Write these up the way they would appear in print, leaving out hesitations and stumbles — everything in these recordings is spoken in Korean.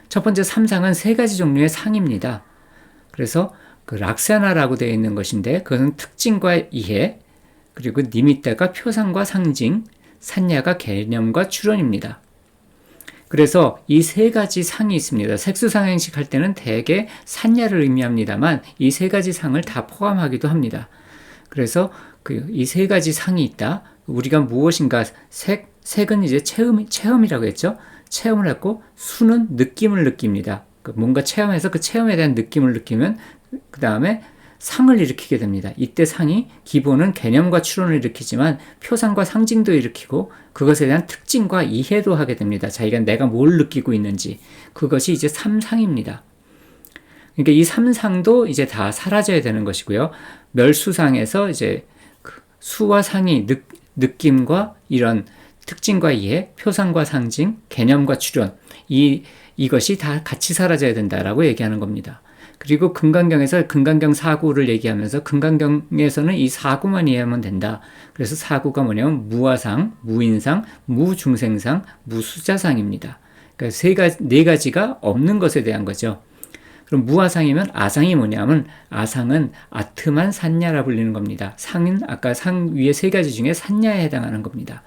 첫 번째 삼상은 세 가지 종류의 상입니다. 그래서 그 락사나라고 되어 있는 것인데 그것은 특징과 이해, 그리고 니미타가 표상과 상징, 산야가 개념과 추론입니다. 그래서 이 세 가지 상이 있습니다. 색수상행식 할 때는 대개 산야를 의미합니다만 이 세 가지 상을 다 포함하기도 합니다. 그래서 이 세 가지 상이 있다. 우리가 무엇인가 색은 이제 체험이라고 했죠. 체험을 했고 수는 느낌을 느낍니다. 뭔가 체험해서 그 체험에 대한 느낌을 느끼면 그 다음에 상을 일으키게 됩니다. 이때 상이 기본은 개념과 추론을 일으키지만 표상과 상징도 일으키고 그것에 대한 특징과 이해도 하게 됩니다. 자기가 내가 뭘 느끼고 있는지 그것이 이제 삼상입니다. 그러니까 이 삼상도 이제 다 사라져야 되는 것이고요. 멸수상에서 이제 수와 상이 느낌과 이런 특징과 이해, 표상과 상징, 개념과 추론 이것이 다 같이 사라져야 된다라고 얘기하는 겁니다. 그리고 금강경에서 금강경 사구를 얘기하면서 금강경에서는 이 사구만 이해하면 된다. 그래서 사구가 뭐냐면 무아상, 무인상, 무중생상, 무수자상입니다. 그러니까 네 가지가 없는 것에 대한 거죠. 그럼 무아상이면 아상이 뭐냐면 아상은 아트만 산야라 불리는 겁니다. 상은 아까 상 위에 세 가지 중에 산야에 해당하는 겁니다.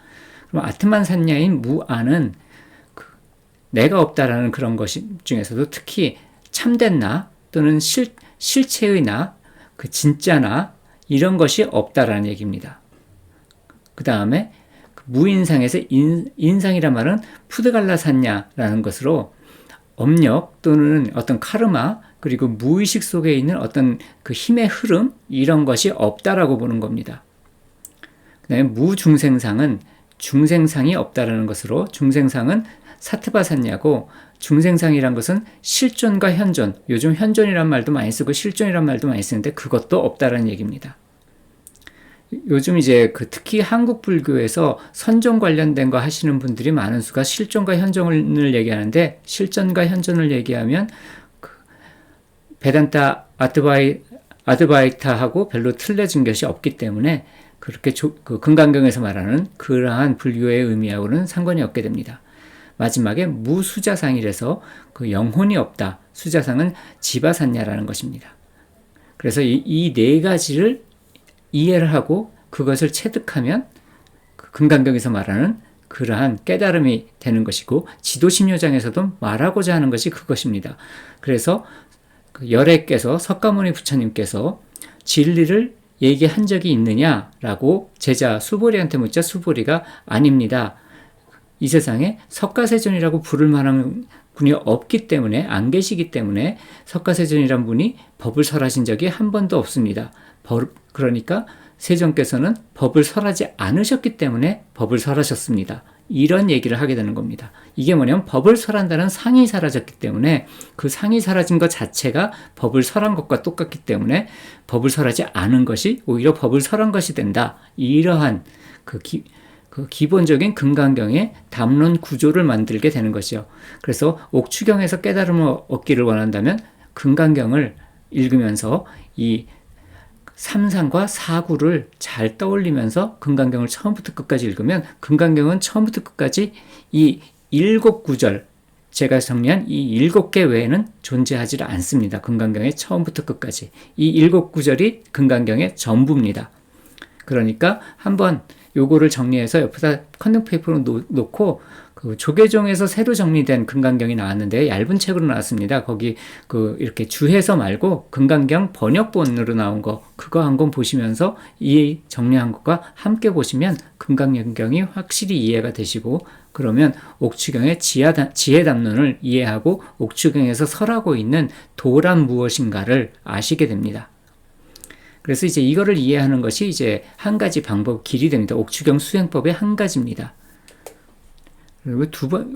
그럼 아트만 산야인 무아는 내가 없다라는 그런 것 중에서도 특히 참된 나 또는 실체의 나, 그 진짜 나 이런 것이 없다라는 얘기입니다. 그 다음에 무인상에서 인상이란 말은 푸드갈라산야라는 것으로 업력 또는 어떤 카르마 그리고 무의식 속에 있는 어떤 그 힘의 흐름 이런 것이 없다라고 보는 겁니다. 그 다음에 무중생상은 중생상이 없다라는 것으로 중생상은 사트바산야고 중생상이란 것은 실존과 현존, 요즘 현존이란 말도 많이 쓰고 실존이란 말도 많이 쓰는데 그것도 없다라는 얘기입니다. 요즘 이제 특히 한국 불교에서 선종 관련된 거 하시는 분들이 많은 수가 실존과 현존을 얘기하는데 실존과 현존을 얘기하면 베단타 아드바이타하고 별로 틀려진 것이 없기 때문에 그렇게 금강경에서 말하는 그러한 불교의 의미하고는 상관이 없게 됩니다. 마지막에 무수자상이라서 그 영혼이 없다. 수자상은 지바산야라는 것입니다. 그래서 이 네 가지를 이해를 하고 그것을 체득하면 금강경에서 말하는 그러한 깨달음이 되는 것이고 지도심요장에서도 말하고자 하는 것이 그것입니다. 그래서 열애께서 석가모니 부처님께서 진리를 얘기한 적이 있느냐라고 제자 수보리한테 묻자 수보리가 아닙니다. 이 세상에 석가세존이라고 부를 만한 분이 없기 때문에 안 계시기 때문에 석가세존이란 분이 법을 설하신 적이 한 번도 없습니다. 그러니까 세존께서는 법을 설하지 않으셨기 때문에 법을 설하셨습니다. 이런 얘기를 하게 되는 겁니다. 이게 뭐냐면 법을 설한다는 상이 사라졌기 때문에 그 상이 사라진 것 자체가 법을 설한 것과 똑같기 때문에 법을 설하지 않은 것이 오히려 법을 설한 것이 된다. 이러한 그 기본적인 금강경의 담론 구조를 만들게 되는 것이죠. 그래서 옥추경에서 깨달음을 얻기를 원한다면 금강경을 읽으면서 이 삼상과 사구를 잘 떠올리면서 금강경을 처음부터 끝까지 읽으면 금강경은 처음부터 끝까지 이 7구절 제가 정리한 이 7개 외에는 존재하지 않습니다. 금강경의 처음부터 끝까지 이 7구절이 금강경의 전부입니다. 그러니까 한번 요거를 정리해서 옆에다 컨닝페이퍼로 놓고 조계종에서 새로 정리된 금강경이 나왔는데 얇은 책으로 나왔습니다. 거기 이렇게 주해서 말고 금강경 번역본으로 나온 거 그거 한번 보시면서 이 정리한 것과 함께 보시면 금강경이 확실히 이해가 되시고 그러면 옥추경의 지혜담론을 이해하고 옥추경에서 설하고 있는 도란 무엇인가를 아시게 됩니다. 그래서 이제 이거를 이해하는 것이 이제 한 가지 방법, 길이 됩니다. 옥추경 수행법의 한 가지입니다. 그리고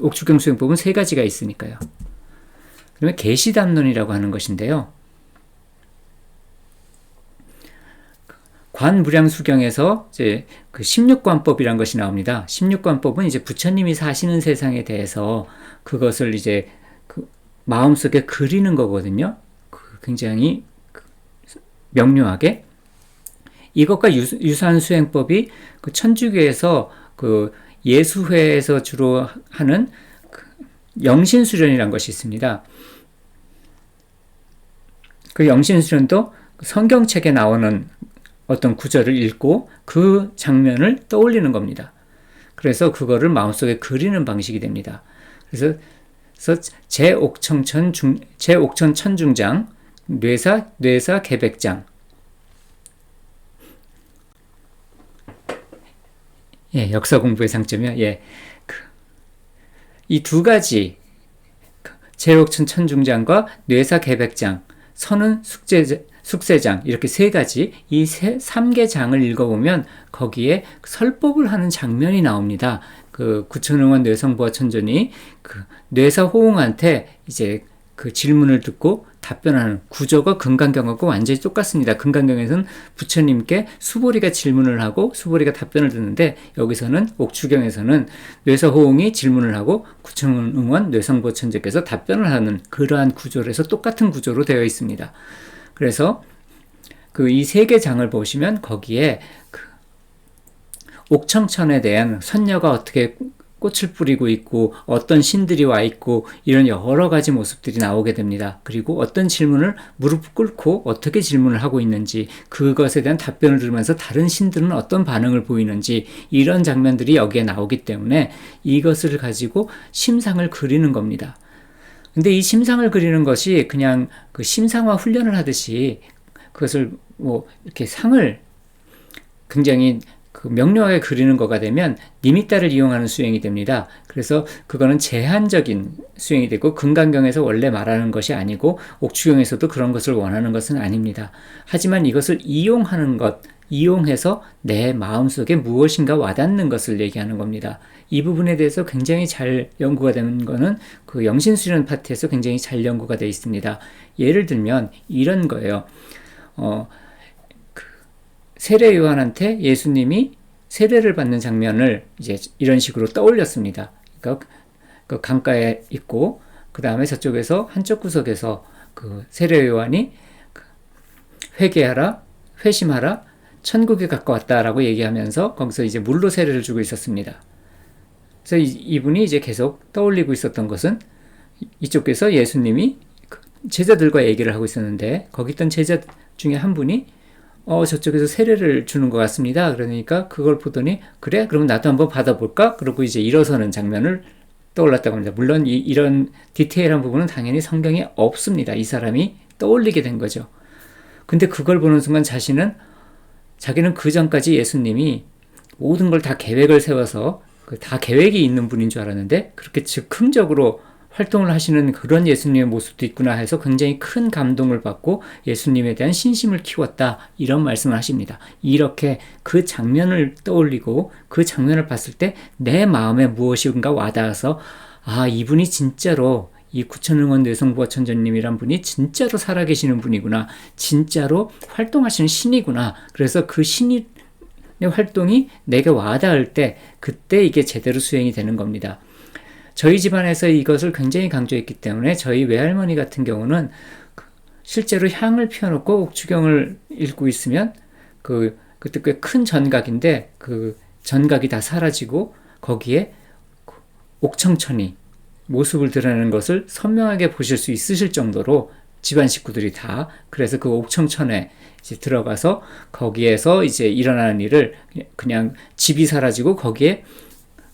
옥추경 수행법은 세 가지가 있으니까요. 그러면 계시담론이라고 하는 것인데요. 관무량수경에서 이제 16관법이라는 것이 나옵니다. 16관법은 이제 부처님이 사시는 세상에 대해서 그것을 이제 마음속에 그리는 거거든요. 굉장히 명료하게. 이것과 유사한 수행법이 천주교에서 예수회에서 주로 하는 영신수련이라는 것이 있습니다. 그 영신수련도 성경책에 나오는 어떤 구절을 읽고 그 장면을 떠올리는 겁니다. 그래서 그거를 마음속에 그리는 방식이 됩니다. 그래서 제옥천 천중장, 뇌사 개백장. 예, 역사 공부의 장점이요. 예. 이 두 가지, 제옥천 천중장과 뇌사 개백장, 선은 숙세장, 이렇게 세 가지, 이 3개 장을 읽어보면 거기에 설법을 하는 장면이 나옵니다. 그 구천응원 뇌성보화 천전이 그 뇌사 호응한테 이제 그 질문을 듣고 답변하는 구조가 금강경하고 완전히 똑같습니다. 금강경에서는 부처님께 수보리가 질문을 하고 수보리가 답변을 듣는데, 여기서는 옥추경에서는 뇌사 호응이 질문을 하고 구천응원 뇌성보화 천전께서 답변을 하는 그러한 구조에서 똑같은 구조로 되어 있습니다. 그래서 그 이 세 개 장을 보시면 거기에 그 옥청천에 대한 선녀가 어떻게 꽃을 뿌리고 있고 어떤 신들이 와 있고 이런 여러 가지 모습들이 나오게 됩니다. 그리고 어떤 질문을 무릎 꿇고 어떻게 질문을 하고 있는지, 그것에 대한 답변을 들으면서 다른 신들은 어떤 반응을 보이는지, 이런 장면들이 여기에 나오기 때문에 이것을 가지고 심상을 그리는 겁니다. 근데 이 심상을 그리는 것이 그냥 그 심상화 훈련을 하듯이 그것을 뭐 이렇게 상을 굉장히 그 명료하게 그리는 거가 되면 니미따를 이용하는 수행이 됩니다. 그래서 그거는 제한적인 수행이 되고 금강경에서 원래 말하는 것이 아니고 옥추경에서도 그런 것을 원하는 것은 아닙니다. 하지만 이것을 이용하는 것, 이용해서 내 마음속에 무엇인가 와닿는 것을 얘기하는 겁니다. 이 부분에 대해서 굉장히 잘 연구가 되는 거는 그 영신수련 파트에서 굉장히 잘 연구가 되어 있습니다. 예를 들면 이런 거예요. 세례 요한한테 예수님이 세례를 받는 장면을 이제 이런 식으로 떠올렸습니다. 그러니까 그 강가에 있고, 그 다음에 저쪽에서 한쪽 구석에서 그 세례 요한이 회개하라, 회심하라, 천국에 가까웠다라고 얘기하면서 거기서 이제 물로 세례를 주고 있었습니다. 그래서 이분이 이제 계속 떠올리고 있었던 것은 이쪽에서 예수님이 제자들과 얘기를 하고 있었는데, 거기 있던 제자 중에 한 분이 저쪽에서 세례를 주는 것 같습니다. 그러니까 그걸 보더니, 그래? 그럼 나도 한번 받아볼까? 그러고 이제 일어서는 장면을 떠올랐다고 합니다. 물론 이런 디테일한 부분은 당연히 성경에 없습니다. 이 사람이 떠올리게 된 거죠. 근데 그걸 보는 순간 자기는 그 전까지 예수님이 모든 걸 다 계획을 세워서 다 계획이 있는 분인 줄 알았는데, 그렇게 즉흥적으로 활동을 하시는 그런 예수님의 모습도 있구나 해서 굉장히 큰 감동을 받고 예수님에 대한 신심을 키웠다, 이런 말씀을 하십니다. 이렇게 그 장면을 떠올리고 그 장면을 봤을 때 내 마음에 무엇인가 와닿아서, 아, 이분이 진짜로 이 구천응원 뇌성보화 천전님이란 분이 진짜로 살아계시는 분이구나, 진짜로 활동하시는 신이구나. 그래서 그 신의 활동이 내게 와닿을 때, 그때 이게 제대로 수행이 되는 겁니다. 저희 집안에서 이것을 굉장히 강조했기 때문에 저희 외할머니 같은 경우는 실제로 향을 피워놓고 옥추경을 읽고 있으면 그때 꽤 큰 전각인데 그 전각이 다 사라지고 거기에 옥청천이 모습을 드러내는 것을 선명하게 보실 수 있으실 정도로 집안 식구들이 다, 그래서 그 옥청천에 이제 들어가서 거기에서 이제 일어나는 일을 그냥 집이 사라지고 거기에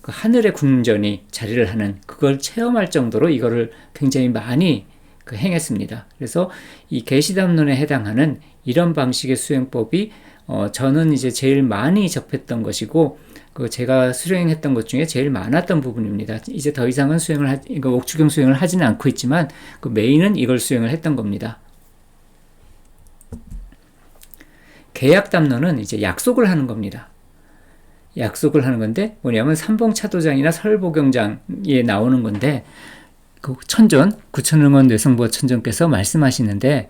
그 하늘의 궁전이 자리를 하는, 그걸 체험할 정도로 이거를 굉장히 많이 행했습니다. 그래서 이 계시담론에 해당하는 이런 방식의 수행법이 저는 이제 제일 많이 접했던 것이고, 제가 수행했던 것 중에 제일 많았던 부분입니다. 이제 더 이상은 옥추경 수행을 하지는 않고 있지만 그 메인은 이걸 수행을 했던 겁니다. 계약담론은 이제 약속을 하는 겁니다. 약속을 하는 건데 뭐냐면 삼봉차도장이나 설보경장에 나오는 건데, 그 구천응원 뇌성보화 천전께서 말씀하시는데,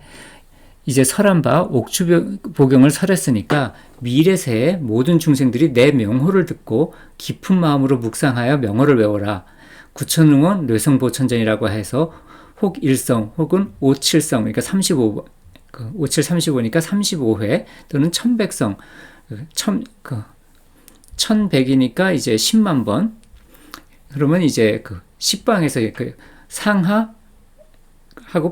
이제 설한 바 옥추보경을 설했으니까 미래세에 모든 중생들이 내 명호를 듣고 깊은 마음으로 묵상하여 명호를 외워라. 구천응원 뇌성보화 천전이라고 해서 혹 1성 혹은 57성, 그러니까 35, 57, 35니까 35회 또는 1100성, 1100이니까 이제 10만 번. 그러면 이제 10방에서 그 상하하고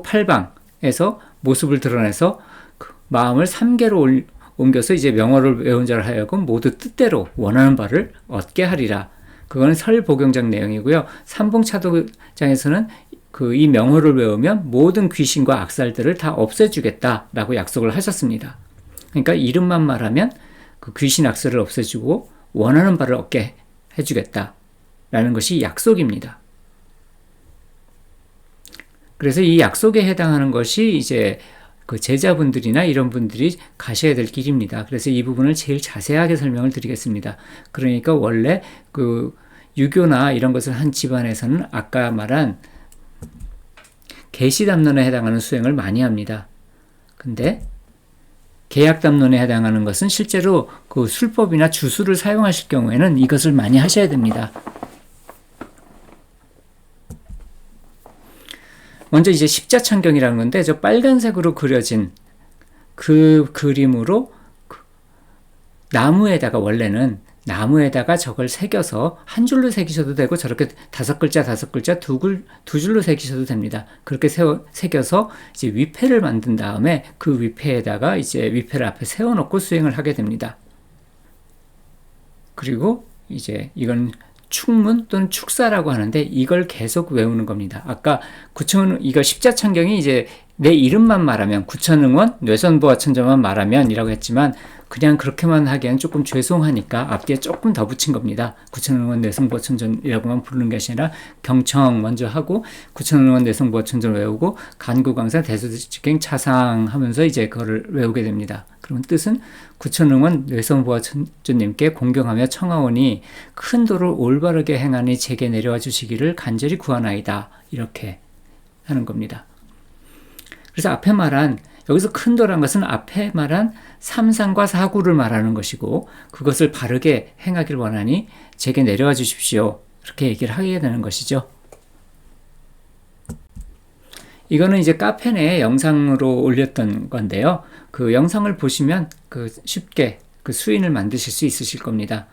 8방에서 모습을 드러내서 그 마음을 3계로 옮겨서 이제 명어를 외운 자를 하여금 모두 뜻대로 원하는 바를 얻게 하리라. 그거는 설복용장 내용이고요. 삼봉차도장에서는 그 이 명어를 외우면 모든 귀신과 악살들을 다 없애주겠다라고 약속을 하셨습니다. 그러니까 이름만 말하면 그 귀신 악살을 없애주고 원하는 바를 얻게 해주겠다라는 것이 약속입니다. 그래서 이 약속에 해당하는 것이 이제 그 제자분들이나 이런 분들이 가셔야 될 길입니다. 그래서 이 부분을 제일 자세하게 설명을 드리겠습니다. 그러니까 원래 그 유교나 이런 것을 한 집안에서는 아까 말한 계시담론에 해당하는 수행을 많이 합니다. 근데 계약담론에 해당하는 것은 실제로 그 술법이나 주술을 사용하실 경우에는 이것을 많이 하셔야 됩니다. 먼저 이제 십자천경이라는 건데, 저 빨간색으로 그려진 그 그림으로 나무에다가, 원래는 나무에다가 저걸 새겨서 한 줄로 새기셔도 되고, 저렇게 5글자 5글자 두 줄로 새기셔도 됩니다. 그렇게 새겨서 이제 위패를 만든 다음에 그 위패에다가 이제 위패를 앞에 세워놓고 수행을 하게 됩니다. 그리고 이제 이건 축문 또는 축사라고 하는데, 이걸 계속 외우는 겁니다. 아까 이거 십자천경이 이제 내 이름만 말하면, 구천응원, 뇌선보화천자만 말하면 이라고 했지만, 그냥 그렇게만 하기엔 조금 죄송하니까 앞뒤에 조금 더 붙인 겁니다. 구천응원, 뇌선보화천전이라고만 부르는 것이 아니라 경청 먼저 하고, 구천응원, 뇌선보화천전 외우고, 간구광사, 대수직행, 차상 하면서 이제 그거를 외우게 됩니다. 그러면 뜻은 구천응원, 뇌선보화천전님께 공경하며 청하오니 큰 도를 올바르게 행하니 제게 내려와 주시기를 간절히 구하나이다. 이렇게 하는 겁니다. 그래서 앞에 말한, 여기서 큰 도란 것은 앞에 말한 삼상과 사구를 말하는 것이고, 그것을 바르게 행하길 원하니 제게 내려와 주십시오. 이렇게 얘기를 하게 되는 것이죠. 이거는 이제 카페 내에 영상으로 올렸던 건데요. 그 영상을 보시면 쉽게 그 수인을 만드실 수 있으실 겁니다.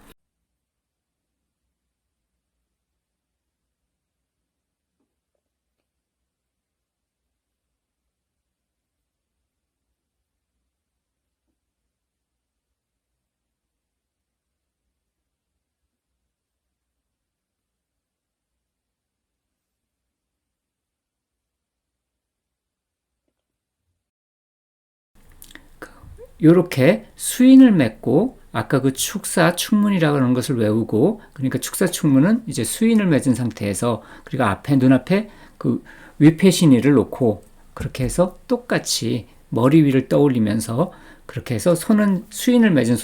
요렇게 수인을 맺고, 아까 그 축사, 축문이라고 하는 것을 외우고, 그러니까 축사, 축문은 이제 수인을 맺은 상태에서, 그리고 눈앞에 그 위패신의를 놓고, 그렇게 해서 똑같이 머리 위를 떠올리면서, 그렇게 해서 손은 수인을 맺은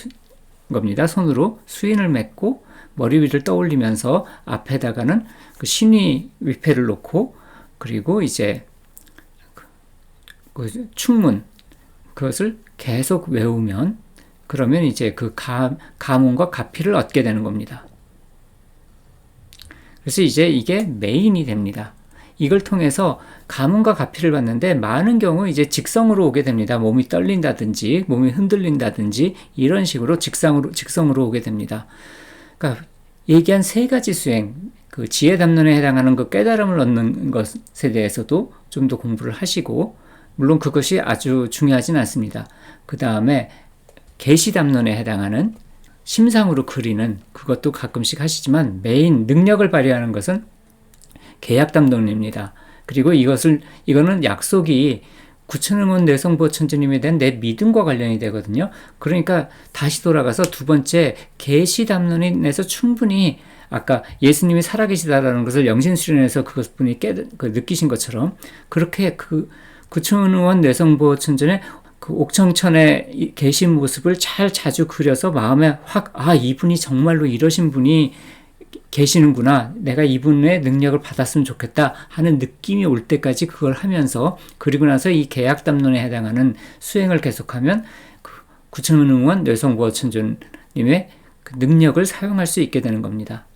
겁니다. 손으로 수인을 맺고, 머리 위를 떠올리면서 앞에다가는 그 신의 위패를 놓고, 그리고 이제 그 축문, 그것을 계속 외우면, 그러면 이제 그 가문과 가피를 얻게 되는 겁니다. 그래서 이제 이게 메인이 됩니다. 이걸 통해서 가문과 가피를 받는데, 많은 경우 이제 직성으로 오게 됩니다. 몸이 떨린다든지 몸이 흔들린다든지 이런 식으로 직성으로 오게 됩니다. 그러니까 얘기한 3가지 수행, 그 지혜담론에 해당하는 그 깨달음을 얻는 것에 대해서도 좀 더 공부를 하시고, 물론 그것이 아주 중요하진 않습니다. 그 다음에 계시담론에 해당하는 심상으로 그리는 그것도 가끔씩 하시지만, 메인 능력을 발휘하는 것은 계약담론입니다. 그리고 이거는 약속이 구천응원 뇌선보화천자님에 대한 내 믿음과 관련이 되거든요. 그러니까 다시 돌아가서 두 번째 계시담론에서 충분히, 아까 예수님이 살아계시다라는 것을 영신수련에서 그것분이 느끼신 것처럼, 그렇게 구천응원 뇌선보화천전의 그 옥청천에 계신 모습을 자주 그려서 마음에 확, 이분이 정말로 이러신 분이 계시는구나, 내가 이분의 능력을 받았으면 좋겠다 하는 느낌이 올 때까지 그걸 하면서, 그리고 나서 이 계약담론에 해당하는 수행을 계속하면 구천응원 뇌선보화천전님의 그 능력을 사용할 수 있게 되는 겁니다.